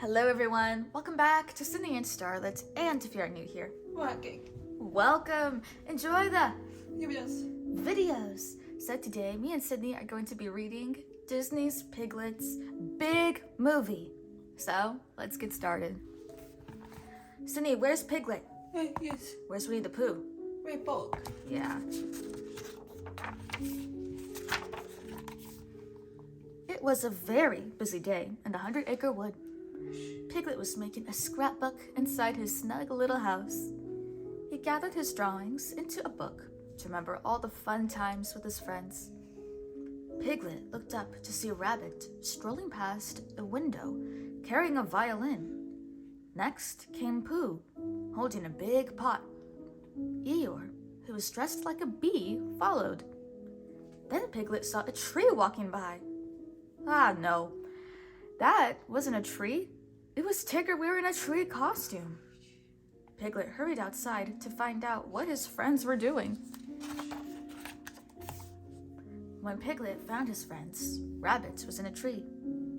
Hello everyone, welcome back to Sydney and Starlet, and if you're new here, welcome! Enjoy the videos! So today, me and Sydney are going to be reading Disney's Piglet's big movie. So, let's get started. Sydney, where's Piglet? Yes, Where's Winnie the Pooh? my book. Yeah. It was a very busy day in the 100-acre wood. Piglet was making a scrapbook inside his snug little house. He gathered his drawings into a book to remember all the fun times with his friends. Piglet looked up to see a rabbit strolling past a window carrying a violin. Next came Pooh, holding a big pot. Eeyore, who was dressed like a bee, followed. Then Piglet saw a tree walking by. Ah, no. That wasn't a tree. It was Tigger wearing a tree costume. Piglet hurried outside to find out what his friends were doing. When Piglet found his friends, Rabbit was in a tree,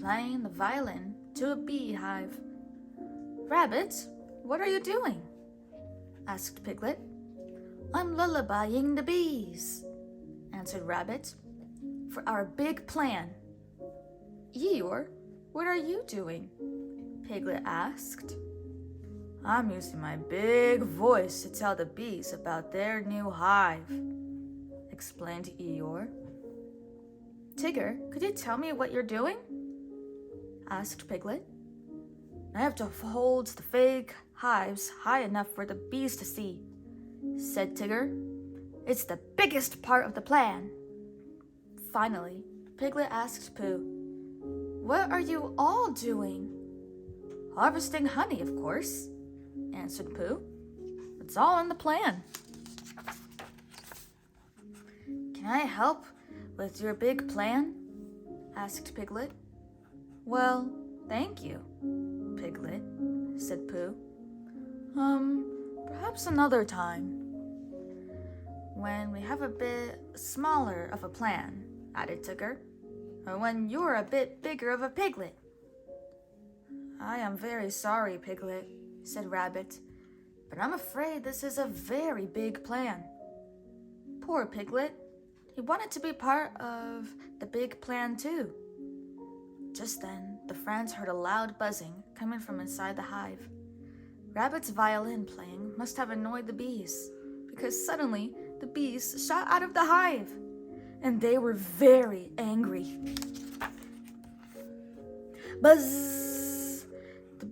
playing the violin to a beehive. "Rabbit, what are you doing?" asked Piglet. "I'm lullabying the bees," answered Rabbit, "for our big plan." "Eeyore, what are you doing?" Piglet asked. "I'm using my big voice to tell the bees about their new hive," explained Eeyore. "Tigger, could you tell me what you're doing?" asked Piglet. "I have to hold the fake hives high enough for the bees to see," said Tigger. "It's the biggest part of the plan." Finally, Piglet asked Pooh, "What are you all doing?" "Harvesting honey, of course," answered Pooh. "It's all in the plan." "Can I help with your big plan?" asked Piglet. "Well, thank you, Piglet," said Pooh. Perhaps another time. When we have a bit smaller of a plan," added Tigger. "Or when you're a bit bigger of a piglet." "I am very sorry, Piglet," said Rabbit, "but I'm afraid this is a very big plan." Poor Piglet. He wanted to be part of the big plan too. Just then, the friends heard a loud buzzing coming from inside the hive. Rabbit's violin playing must have annoyed the bees, because suddenly the bees shot out of the hive, and they were very angry. Buzz! The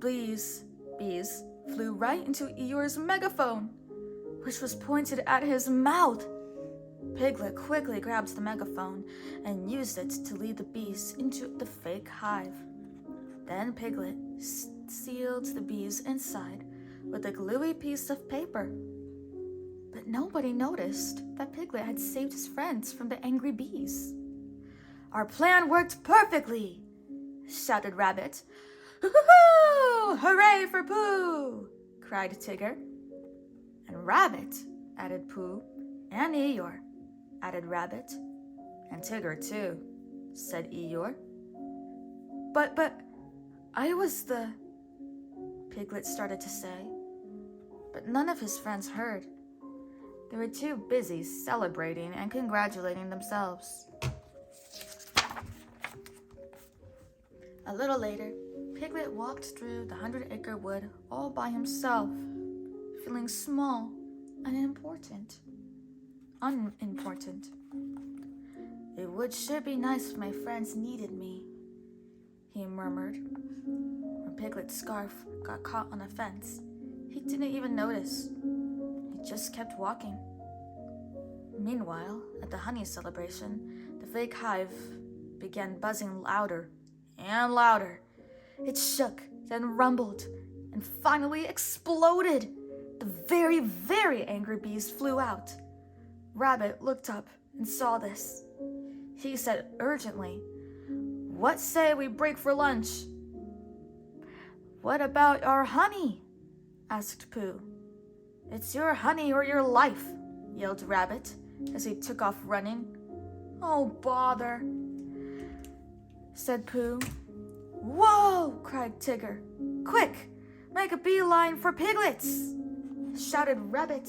bees flew right into Eeyore's megaphone, which was pointed at his mouth. Piglet quickly grabbed the megaphone and used it to lead the bees into the fake hive. Then Piglet sealed the bees inside with a gluey piece of paper. But nobody noticed that Piglet had saved his friends from the angry bees. "Our plan worked perfectly!" shouted Rabbit. "Hoo-hoo-hoo! Hooray for Pooh!" cried Tigger. "And Rabbit," added Pooh. "And Eeyore," added Rabbit. "And Tigger too," said Eeyore. But I was the..." Piglet started to say, but none of his friends heard. They were too busy celebrating and congratulating themselves. A little later, Piglet walked through the 100-acre wood all by himself, feeling small and unimportant. "It would sure be nice if my friends needed me," he murmured. When Piglet's scarf got caught on a fence, he didn't even notice. He just kept walking. Meanwhile, at the honey celebration, the fake hive began buzzing louder and louder. It shook, then rumbled, and finally exploded. The very, very angry bees flew out. Rabbit looked up and saw this. He said urgently, "What say we break for lunch?" "What about our honey?" asked Pooh. "It's your honey or your life," yelled Rabbit as he took off running. "Oh, bother," said Pooh. "Whoa!" cried Tigger. "Quick, make a beeline for Piglets!" shouted Rabbit.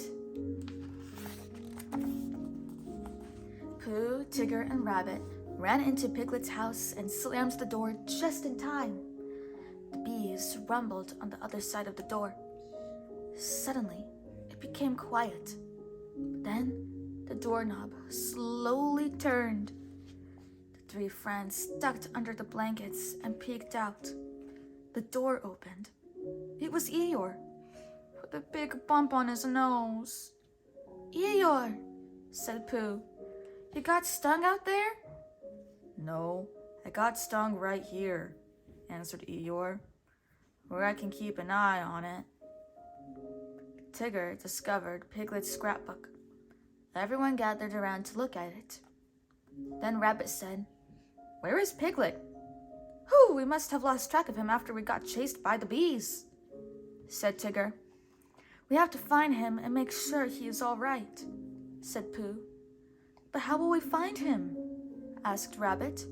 Pooh, Tigger, and Rabbit ran into Piglet's house and slammed the door just in time. The bees rumbled on the other side of the door. Suddenly, it became quiet. Then, the doorknob slowly turned. The three friends ducked under the blankets and peeked out. The door opened. It was Eeyore, with a big bump on his nose. "Eeyore," said Pooh, "you got stung out there?" "No, I got stung right here," answered Eeyore, "where I can keep an eye on it." Tigger discovered Piglet's scrapbook. Everyone gathered around to look at it. Then Rabbit said, "Where is Piglet?" "Whew, we must have lost track of him after we got chased by the bees," said Tigger. "We have to find him and make sure he is all right," said Pooh. "But how will we find him?" asked Rabbit.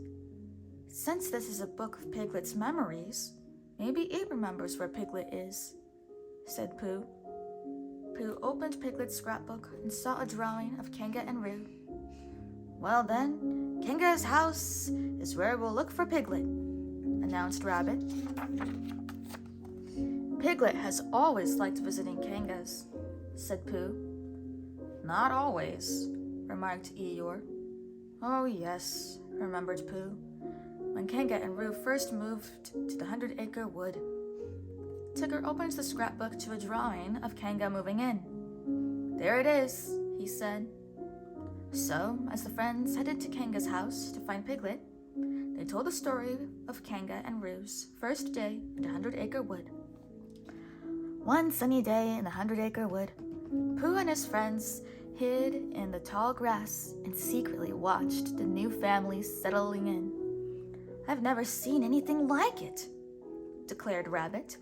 "Since this is a book of Piglet's memories, maybe it remembers where Piglet is," said Pooh. Pooh opened Piglet's scrapbook and saw a drawing of Kanga and Roo. "Well then, Kanga's house is where we'll look for Piglet," announced Rabbit. "Piglet has always liked visiting Kanga's," said Pooh. "Not always," remarked Eeyore. "Oh yes," remembered Pooh, "when Kanga and Roo first moved to the 100-acre wood." Tigger opened the scrapbook to a drawing of Kanga moving in. "There it is," he said. So, as the friends headed to Kanga's house to find Piglet, they told the story of Kanga and Roo's first day in the 100-acre wood. One sunny day in the 100-acre wood, Pooh and his friends hid in the tall grass and secretly watched the new family settling in. "I've never seen anything like it," declared Rabbit.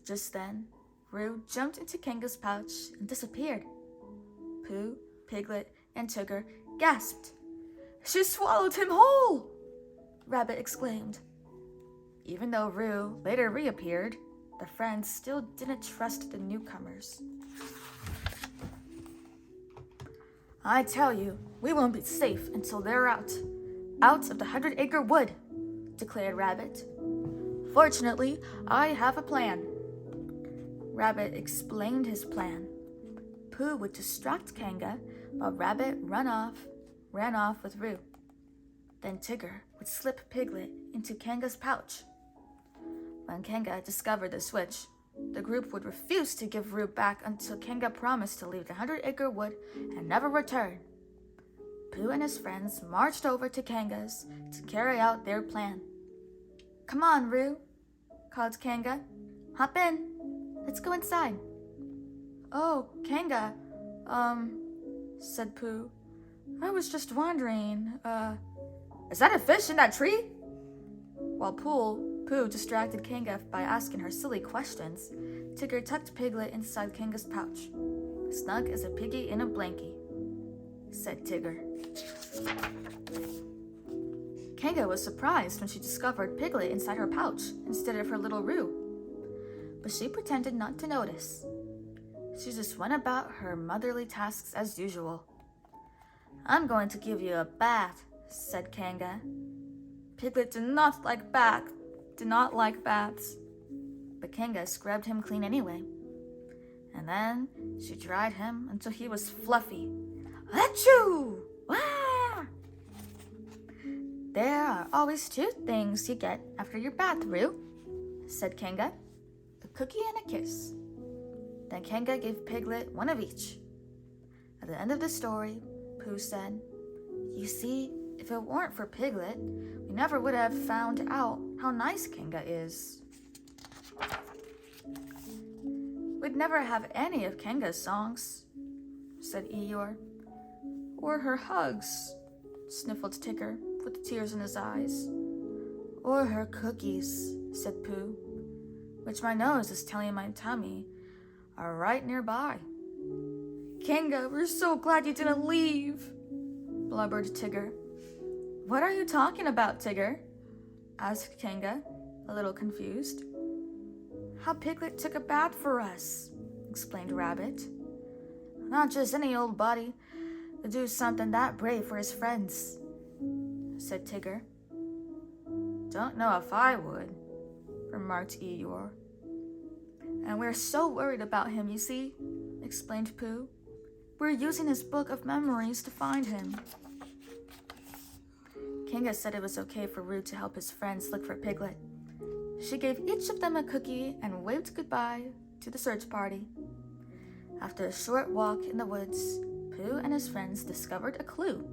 Just then, Roo jumped into Kanga's pouch and disappeared. Pooh, Piglet, and Tigger gasped. "She swallowed him whole!" Rabbit exclaimed. Even though Roo later reappeared, the friends still didn't trust the newcomers. "I tell you, we won't be safe until they're out of the 100-acre wood," declared Rabbit. "Fortunately, I have a plan." Rabbit explained his plan. Pooh would distract Kanga while Rabbit ran off with Roo. Then Tigger would slip Piglet into Kanga's pouch. When Kanga discovered the switch, the group would refuse to give Roo back until Kanga promised to leave the 100-acre wood and never return. Pooh and his friends marched over to Kanga's to carry out their plan. "Come on, Roo," called Kanga. "Hop in. Let's go inside." "Oh, Kanga, said Pooh. "I was just wondering, is that a fish in that tree?" While Pooh distracted Kanga by asking her silly questions, Tigger tucked Piglet inside Kanga's pouch. "Snug as a piggy in a blankie," said Tigger. Kanga was surprised when she discovered Piglet inside her pouch instead of her little Roo, but she pretended not to notice. She just went about her motherly tasks as usual. "I'm going to give you a bath," said Kanga. Piglet did not like baths, but Kanga scrubbed him clean anyway. And then she dried him until he was fluffy. Achoo! Wah! "There are always two things you get after your bath, Roo," said Kanga. "A cookie and a kiss." Then Kanga gave Piglet one of each. At the end of the story, Pooh said, "You see, if it weren't for Piglet, we never would have found out how nice Kanga is. We'd never have any of Kanga's songs," said Eeyore. "Or her hugs," sniffled Tigger, with tears in his eyes. "Or her cookies," said Pooh, "which my nose is telling my tummy are right nearby." "Kanga, we're so glad you didn't leave," blubbered Tigger. "What are you talking about, Tigger?" asked Kanga, a little confused. How Piglet took a bath for us, explained Rabbit. Not just any old body would do something that brave for his friends, said Tigger. Don't know if I would, remarked Eeyore. And we're so worried about him, you see, explained Pooh. We're using his book of memories to find him. Kanga said it was okay for Roo to help his friends look for Piglet. She gave each of them a cookie and waved goodbye to the search party. After a short walk in the woods, Pooh and his friends discovered a clue.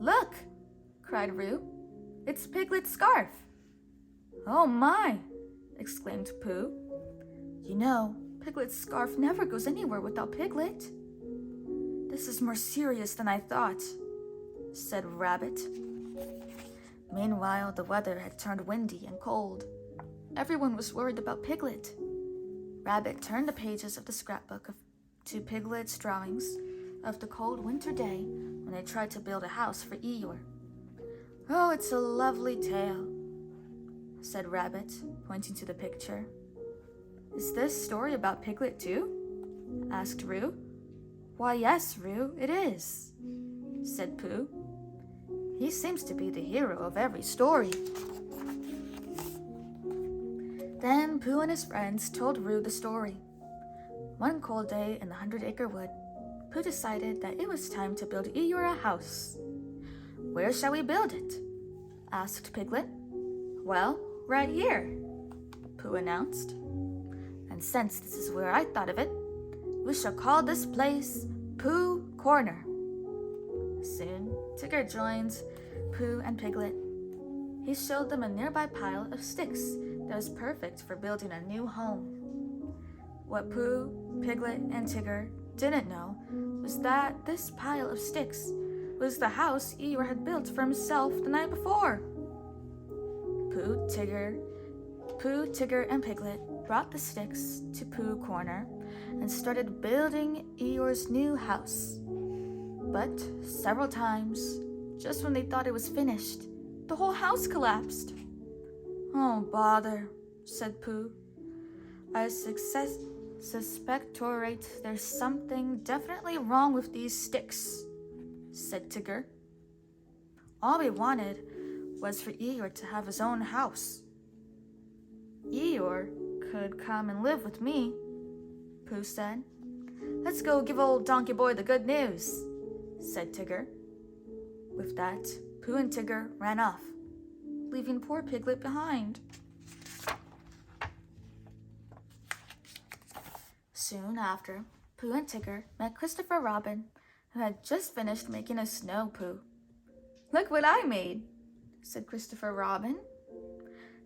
Look, cried Roo. It's Piglet's scarf. Oh my, exclaimed Pooh. You know, Piglet's scarf never goes anywhere without Piglet. This is more serious than I thought, said Rabbit. Meanwhile, the weather had turned windy and cold. Everyone was worried about Piglet. Rabbit turned the pages of the scrapbook to Piglet's drawings of the cold winter day when they tried to build a house for Eeyore. Oh, it's a lovely tale, said Rabbit, pointing to the picture. Is this story about Piglet too? Asked Roo. Why, yes, Roo, it is, said Pooh. He seems to be the hero of every story. Then Pooh and his friends told Roo the story. One cold day in the 100-acre wood, Pooh decided that it was time to build Eeyore a house. Where shall we build it? Asked Piglet. Well, right here, Pooh announced. And since this is where I thought of it, we shall call this place Pooh Corner. Soon, Tigger joined Pooh and Piglet. He showed them a nearby pile of sticks that was perfect for building a new home. What Pooh, Piglet, and Tigger didn't know was that this pile of sticks was the house Eeyore had built for himself the night before. Pooh, Tigger, and Piglet brought the sticks to Pooh Corner and started building Eeyore's new house. But several times, just when they thought it was finished, the whole house collapsed. Oh, bother, said Pooh. I suspectorate there's something definitely wrong with these sticks, said Tigger. All we wanted was for Eeyore to have his own house. Eeyore could come and live with me, Pooh said. Let's go give old Donkey Boy the good news, said Tigger. With that, Pooh and Tigger ran off, leaving poor Piglet behind. Soon after, Pooh and Tigger met Christopher Robin, who had just finished making a snow Pooh. Look what I made, said Christopher Robin.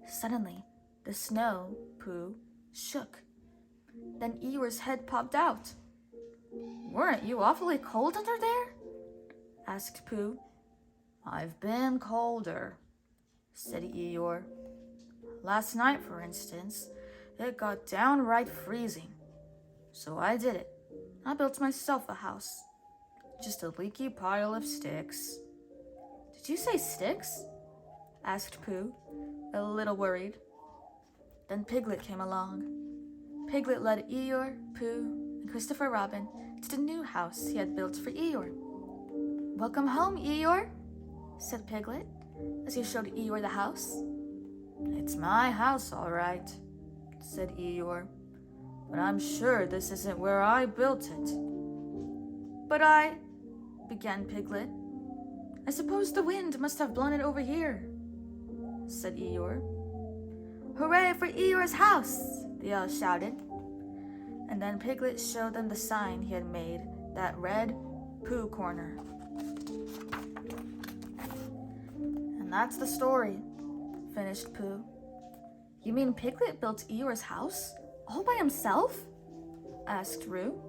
Suddenly, the snow Pooh shook. Then Eeyore's head popped out. Weren't you awfully cold under there? Asked Pooh. I've been colder, said Eeyore. Last night, for instance, it got downright freezing. So I did it. I built myself a house. Just a leaky pile of sticks. Did you say sticks? Asked Pooh, a little worried. Then Piglet came along. Piglet led Eeyore, Pooh, and Christopher Robin to the new house he had built for Eeyore. Welcome home, Eeyore, said Piglet, as he showed Eeyore the house. It's my house, all right, said Eeyore, but I'm sure this isn't where I built it. But began Piglet. I suppose the wind must have blown it over here, said Eeyore. Hooray for Eeyore's house, they all shouted. And then Piglet showed them the sign he had made that read Pooh Corner. And that's the story, finished Pooh. You mean Piglet built Eeyore's house all by himself? Asked Roo.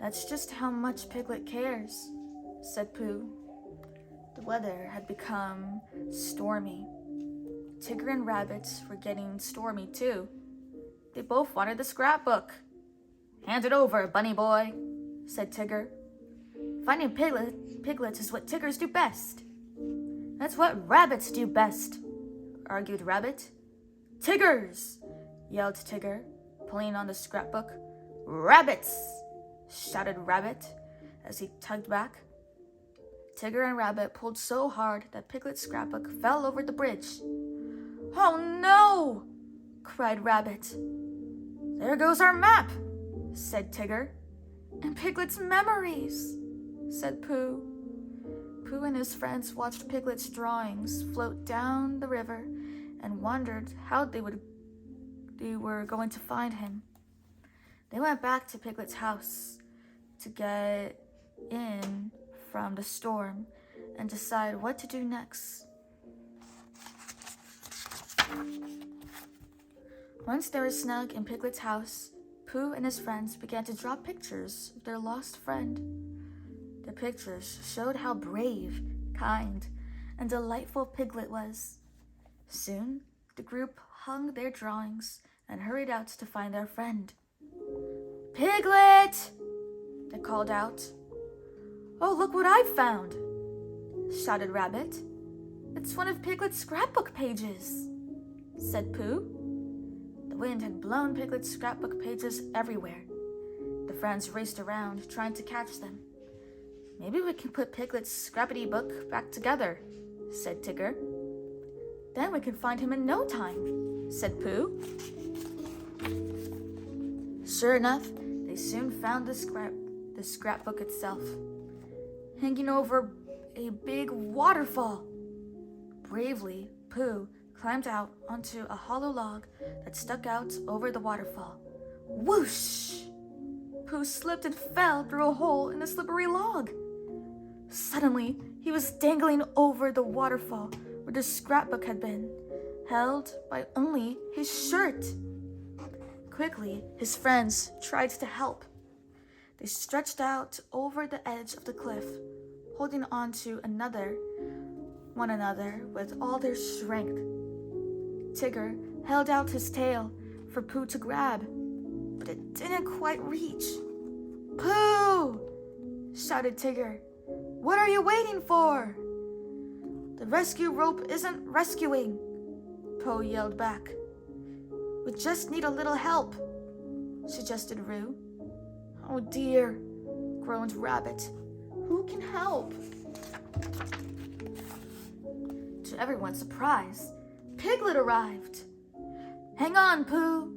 That's just how much Piglet cares, said Pooh. The weather had become stormy. Tigger and Rabbit were getting stormy too. They both wanted the scrapbook. Hand it over, bunny boy, said Tigger. Finding Piglet is what Tiggers do best. That's what rabbits do best, argued Rabbit. Tiggers! Yelled Tigger, pulling on the scrapbook. Rabbits! Shouted Rabbit as he tugged back. Tigger and Rabbit pulled so hard that Piglet's scrapbook fell over the bridge. Oh no! Cried Rabbit. There goes our map, said Tigger. And Piglet's memories, said Pooh. Pooh and his friends watched Piglet's drawings float down the river and wondered how they were going to find him. They went back to Piglet's house to get in from the storm and decide what to do next. Once they were snug in Piglet's house, Pooh and his friends began to draw pictures of their lost friend. The pictures showed how brave, kind, and delightful Piglet was. Soon, the group hung their drawings and hurried out to find their friend. Piglet! They called out. Oh, look what I've found! Shouted Rabbit. It's one of Piglet's scrapbook pages, said Pooh. The wind had blown Piglet's scrapbook pages everywhere. The friends raced around, trying to catch them. Maybe we can put Piglet's scrappity book back together, said Tigger. Then we can find him in no time, said Pooh. Sure enough, they soon found the scrapbook itself, hanging over a big waterfall. Bravely, Pooh climbed out onto a hollow log that stuck out over the waterfall. Whoosh! Pooh slipped and fell through a hole in the slippery log. Suddenly, he was dangling over the waterfall where the scrapbook had been, held by only his shirt. Quickly, his friends tried to help. They stretched out over the edge of the cliff, holding on to one another with all their strength. Tigger held out his tail for Pooh to grab, but it didn't quite reach. Pooh! Shouted Tigger. What are you waiting for? The rescue rope isn't rescuing, Pooh yelled back. We just need a little help, suggested Roo. Oh dear, groaned Rabbit. Who can help? To everyone's surprise, Piglet arrived. Hang on, Pooh,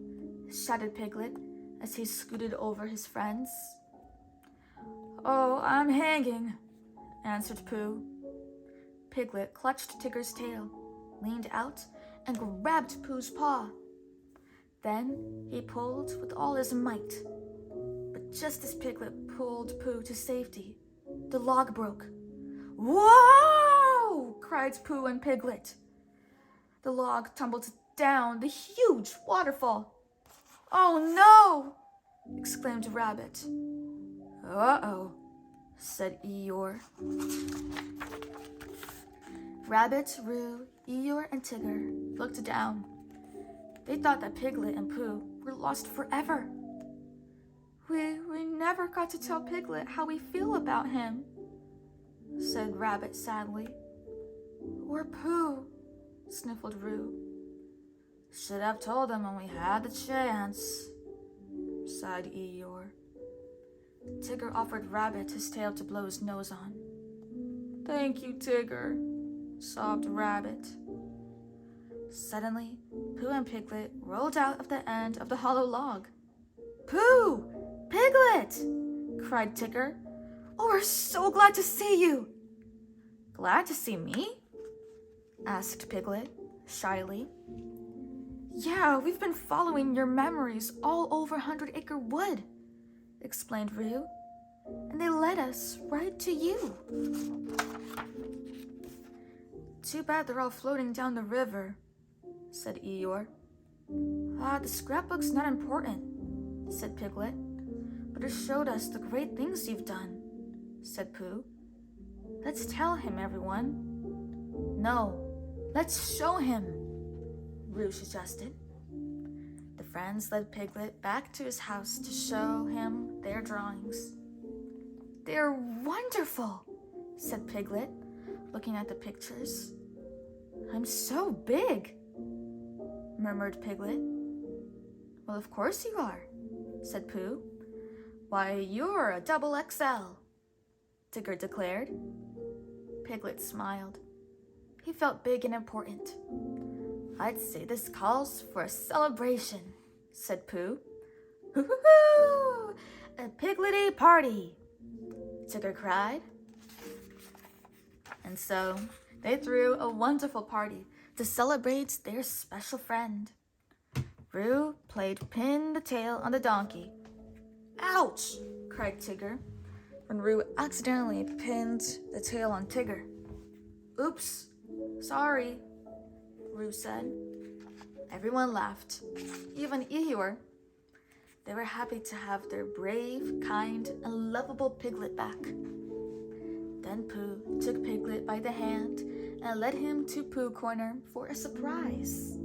shouted Piglet as he scooted over his friends. Oh, I'm hanging, answered Pooh. Piglet clutched Tigger's tail, leaned out, and grabbed Pooh's paw. Then he pulled with all his might. But just as Piglet pulled Pooh to safety, the log broke. Whoa! Cried Pooh and Piglet. The log tumbled down the huge waterfall. Oh no! Exclaimed Rabbit. Uh-oh, said Eeyore. Rabbit, Roo, Eeyore, and Tigger looked down. They thought that Piglet and Pooh were lost forever. We never got to tell Piglet how we feel about him, said Rabbit sadly. Or Pooh, sniffled Roo. Should have told him when we had the chance, sighed Eeyore. Tigger offered Rabbit his tail to blow his nose on. Thank you, Tigger, sobbed Rabbit. Suddenly, Pooh and Piglet rolled out of the end of the hollow log. Pooh! Piglet! Cried Tigger. Oh, we're so glad to see you! Glad to see me? Asked Piglet, shyly. Yeah, we've been following your memories all over 100-Acre Wood, explained Roo, and they led us right to you. Too bad they're all floating down the river, said Eeyore. The scrapbook's not important, said Piglet, but it showed us the great things you've done, said Pooh. Let's tell him, everyone. No, let's show him, Roo suggested. The friends led Piglet back to his house to show him their drawings. They're wonderful, said Piglet, looking at the pictures. I'm so big, murmured Piglet. Well, of course you are, said Pooh. Why, you're a double XL, Tigger declared. Piglet smiled. He felt big and important. I'd say this calls for a celebration, said Pooh. Hoo-hoo-hoo! A Piglet-y party, Tigger cried. And so they threw a wonderful party to celebrate their special friend. Roo played pin the tail on the donkey. Ouch! Cried Tigger when Roo accidentally pinned the tail on Tigger. Oops, sorry, Roo said. Everyone laughed, even Eeyore. They were happy to have their brave, kind, and lovable Piglet back. Then Pooh took Piglet by the hand and led him to Pooh Corner for a surprise.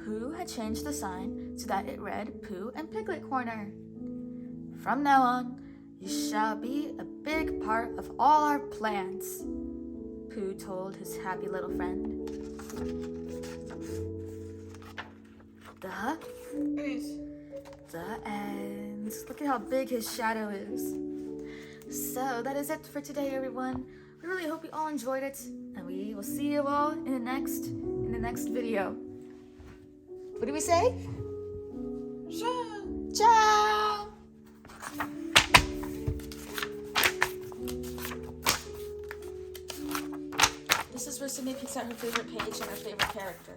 Pooh had changed the sign so that it read Pooh and Piglet Corner. From now on, you shall be a big part of all our plans, Pooh told his happy little friend. The end. Look at how big his shadow is. So that is it for today, everyone. We really hope you all enjoyed it, and we will see you all in the next video. What do we say? Ciao. Ciao. This is where Sydney picks out her favorite page and her favorite character.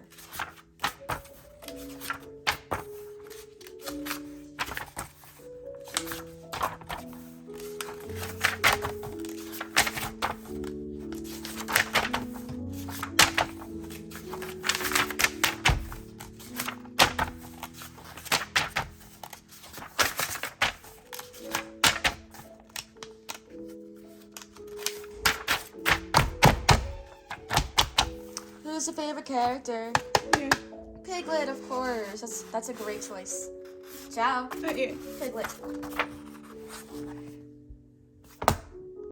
Who's your favorite character? Yeah. Piglet, of course. That's a great choice. Ciao. Not you. Piglet.